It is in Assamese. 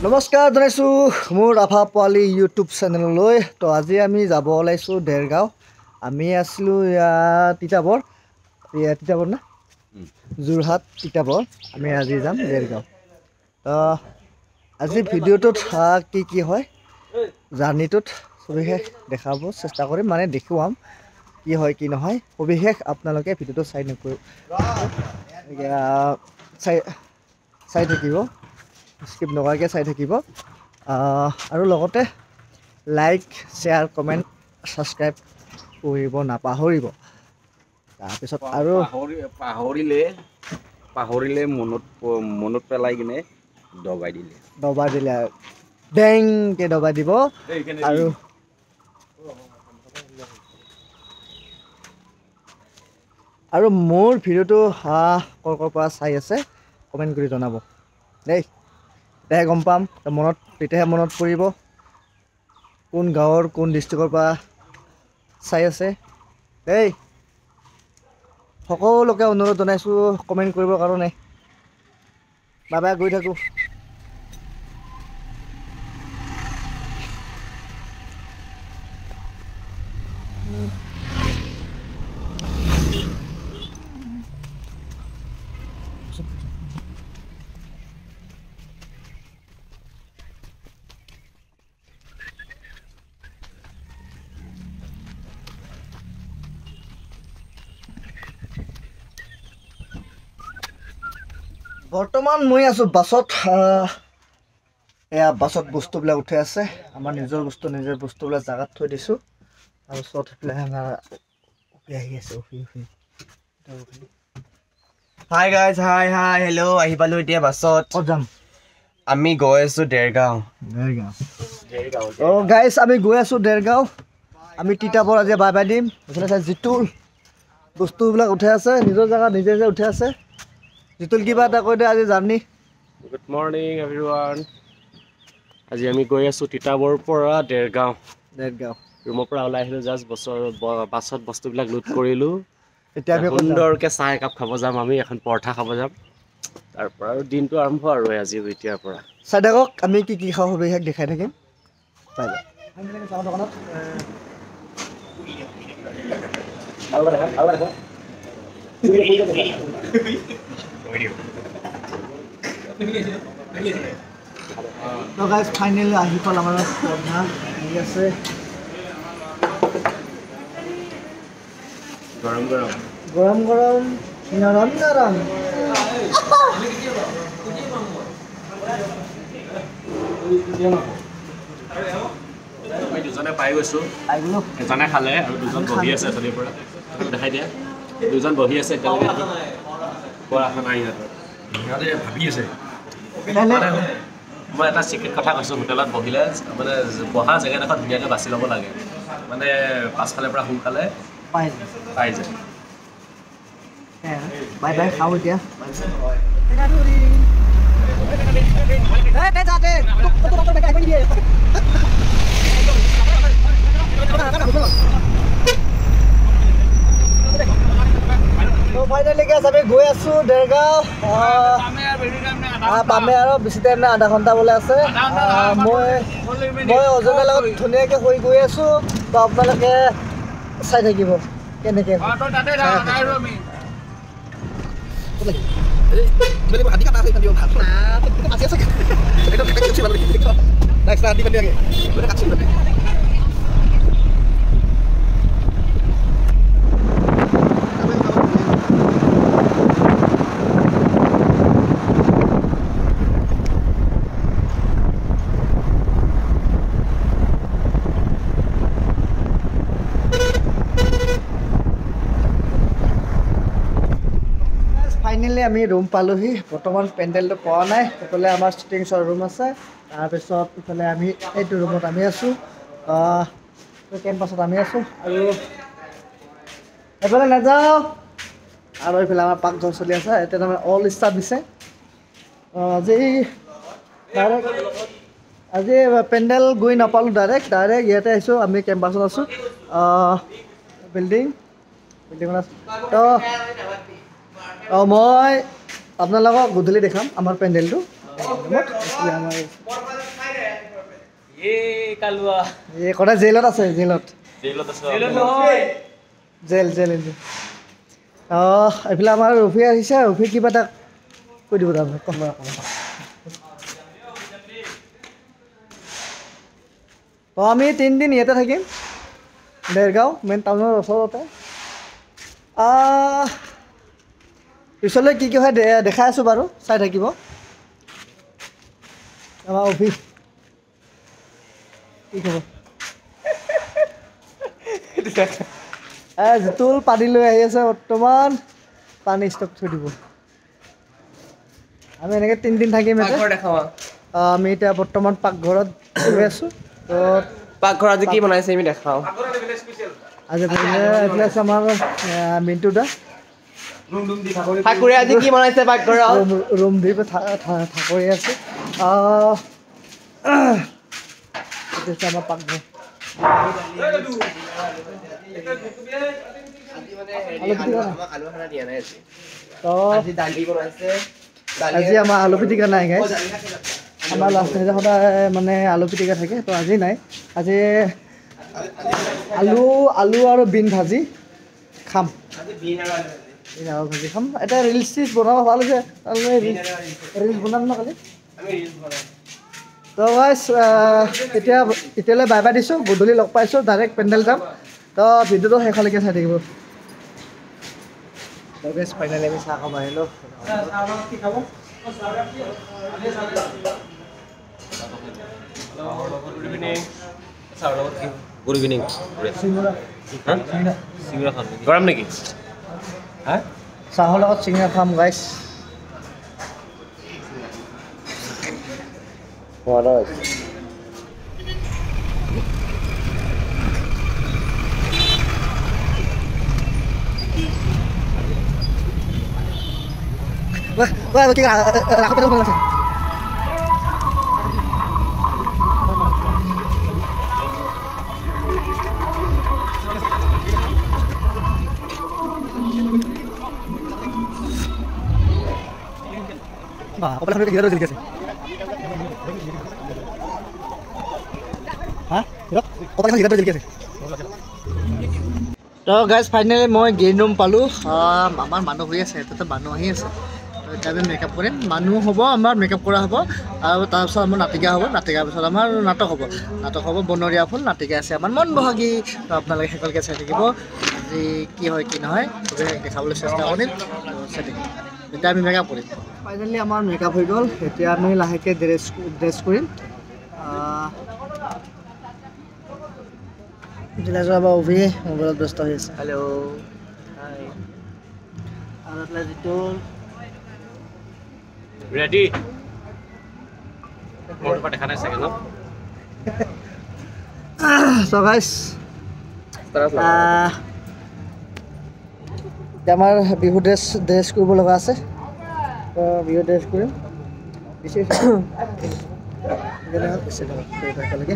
নমস্কাৰ জনাইছোঁ মোৰ ৰাভা পোৱালি ইউটিউব চেনেললৈ। তো আজি আমি যাব ওলাইছোঁ দেৰগাঁও। আমি আছিলোঁ তিতাবৰ না যোৰহাট তিতাবৰ। আমি আজি যাম দেৰগাঁও। তো আজি ভিডিঅ'টোত কি হয় জাৰ্ণিটোত সবিশেষ দেখাব চেষ্টা কৰিম, মানে দেখুৱাম কি হয় কি নহয়। সবিশেষ আপোনালোকে ভিডিঅ'টো চাই থাকিব, স্কিপ নকৰাকৈ চাই থাকিব। আৰু লগতে লাইক শ্বেয়াৰ কমেণ্ট ছাবস্ক্ৰাইব কৰিব নাপাহৰিব। তাৰপিছত আৰু পাহৰিলে মনত পেলাই কিনে দবাই দিলে ডেংকে দবাই দিব। আৰু মোৰ ভিডিঅ'টো ক'ৰ পৰা চাই আছে কমেণ্ট কৰি জনাব দেই। তেতিয়াহে গম পাম, তেতিয়াহে মনত পৰিব কোন গাঁৱৰ কোন ডিষ্ট্ৰিক্টৰ পৰা চাই আছে দেই। সকলোকে অনুৰোধ জনাইছোঁ কমেণ্ট কৰিবৰ কাৰণে। বাই গৈ থাকোঁ। বৰ্তমান মই আছোঁ বাছত। এয়া বাছত বস্তুবিলাক উঠাই আছে। আমাৰ নিজৰ বস্তুবিলাক জাগাত থৈ দিছোঁ। আৰু চত আমাৰ আহি আছে হাই গাইজ, হাই হেল্ল'। আহি পালোঁ এতিয়া বাছত। ক'ত যাম? আমি গৈ আছোঁ দেৰগাঁও। গাইজ আমি গৈ আছোঁ দেৰগাঁও। আমি তিতাবৰ আজি বাই দিম। এইফালে চাই জিতুল বস্তুবিলাক উঠাই আছে, নিজৰ জেগাত নিজে উঠাই আছে। জিতুল কিবা এটা কৈ দে আজি জাৰ্ণি। Good morning everyone. আজি আমি গৈ আছোঁ তিতাবৰ পৰা দেৰগাঁও। ৰুমৰ পৰা ওলাই আহিলোঁ জাষ্ট বাছত বস্তুবিলাক লোড কৰিলোঁ। এতিয়া আমি সুন্দৰকৈ চাহ একাপ খাব যাম। আমি এখন পৰঠা খাব যাম। তাৰপৰা আৰু দিনটো আৰম্ভ আৰু আজি এতিয়াৰ পৰা। চাই থাকক, আমি কি খাওঁ সবিশেষ দেখাই থাকিম। Bye bye. তো গাইজ ফাইনেলি আহি পাল আমাৰ পৰঠা আহি আছে। গৰম নৰম আমি দুজনে পাই গৈছোঁ। এজনে খালে আৰু দুজন বহি আছে এজনীৰ পৰা। দেখাই দিয়া, দুজন বহি আছে এতিয়ালৈকে খোৱা আশা নাই সিহঁতৰ। সিহঁতে ভাবি আছে। মই এটা চিক্ৰেট কথা কৈছোঁ, হোটেলত বহিলে মানে বহা জেগাডোখৰ ধুনীয়াকৈ বাছি ল'ব লাগে, মানে পাছফালৰ পৰা সোনকালে পাই যায়। বাই খাওঁ এতিয়া। ফাইনেলি আমি গৈ আছোঁ দেৰগাঁও। পামে আৰু বেছি টাইম নাই, আধা ঘণ্টা বোলে আছে। মই অজনৰ লগত ধুনীয়াকৈ হৈ গৈ আছোঁ। তো আপোনালোকে চাই থাকিব কেনেকৈ। ফাইনেলি আমি ৰুম পালোহি। বৰ্তমান পেণ্ডেলটো পোৱা নাই। এইফালে আমাৰ শ্বুটিংছৰ ৰুম আছে। তাৰপিছত ইফালে আমি এইটো ৰুমত আমি আছোঁ, কেম্পাছত আমি আছোঁ। আৰু এইফালে নাযাওঁ। আৰু এইফালে আমাৰ পাকঘৰ চলি আছে। এতিয়া তাৰমানে অল ষ্টাফ দিছে। আজি পেণ্ডেল গৈ নাপালোঁ, ডাইৰেক্ট ইয়াতে আহিছোঁ। আমি কেম্পাছত আছোঁ, বিল্ডিঙত আছোঁ। তো মই আপোনালোকক গধূলি দেখাম আমাৰ পেণ্ডেলটো। এই কটা জেলত আছে জেলত জেল জেল এইফালে আমাৰ ৰফি আহিছে ৰফি কিবা এটা কৈ দিব তাৰমানে আমি 3 দিন ইয়াতে থাকিম দেৰগাঁও মেইন টাউনৰ ওচৰতে পিছলৈ কি কি হয় দেখাই আছোঁ বাৰু চাই থাকিব আমাৰ অফিচ কি খবৰ জিতুল পানী লৈ আহি আছে বৰ্তমান পানী ষ্টক থৈ দিব আমি এনেকৈ 3 দিন থাকিম আমি এতিয়া বৰ্তমান পাকঘৰত গৈ আছোঁ তো পাকঘৰ আজি কি বনাইছে আমি দেখাওঁ আজি এইফালে আছে আমাৰ মিণ্টু দা ঠাকুৰে আজি কি বনাইছে পাকঘৰত ৰুম ধুই ঠাকুৰি আছে আমাৰ পাকঘৰ আজি আমাৰ আলু পিটিকা নাই গাইছ আমাৰ লাষ্ট নাইটে সদায় মানে আলু পিটিকা থাকে তো আজি নাই আজি আলু আৰু বিন ভাজি খাম ভাজি খাম এটা ৰিলচ চিলচ বনাব ভাল হৈছে ৰিলচ বনাম ন কালি তো গাইছ এতিয়ালৈ বাই বাই দিছোঁ গধূলি লগ পাইছোঁ ডাইৰেক্ট পেণ্ডেল যাম তো ভিডিঅ'টো শেষলৈকে চাই থাকিব ফাইনেলি আমি চাহ খাব আহিলোঁ গুড ইভিনিং গৰম নেকি চাহৰ লগত চিঙৰা খাম গাইছ তো গাইজ ফাইনেলি মই গেইন ৰুম পালোঁ আমাৰ মানুহ হৈ আছে তাতে মানুহ আহি আছে এতিয়া আমি মেকআপ কৰিম মানুহ হ'ব আমাৰ মেকআপ কৰা হ'ব আৰু তাৰপিছত আমাৰ নাটিকা হ'ব নাটিকাৰ পিছত আমাৰ নাটক হ'ব বনৰীয়া ফুল নাটিকা আছে আমাৰ মন বহাগী তো আপোনালোকে শেষলৈকে চাই থাকিব আজি কি হয় কি নহয় চবেই দেখাবলৈ চেষ্টা কৰিম চাই থাকিব এতিয়া আমি মেকআপ কৰিম ফাইনেলি আমাৰ মেকআপ হৈ গ'ল এতিয়া আমি লাহেকৈ ড্ৰেছ কৰিম অভি মোবাইলত ব্যস্ত হৈ আছে হেল্ল' আৰু এইফালে যিটো ৰেডি মোৰ পৰা দেখা নাই চাগে ন so guys আমাৰ বিহু ড্ৰেছ কৰিব লগা আছে তো বিহু ড্ৰেছ কৰিম বেছি একেলগে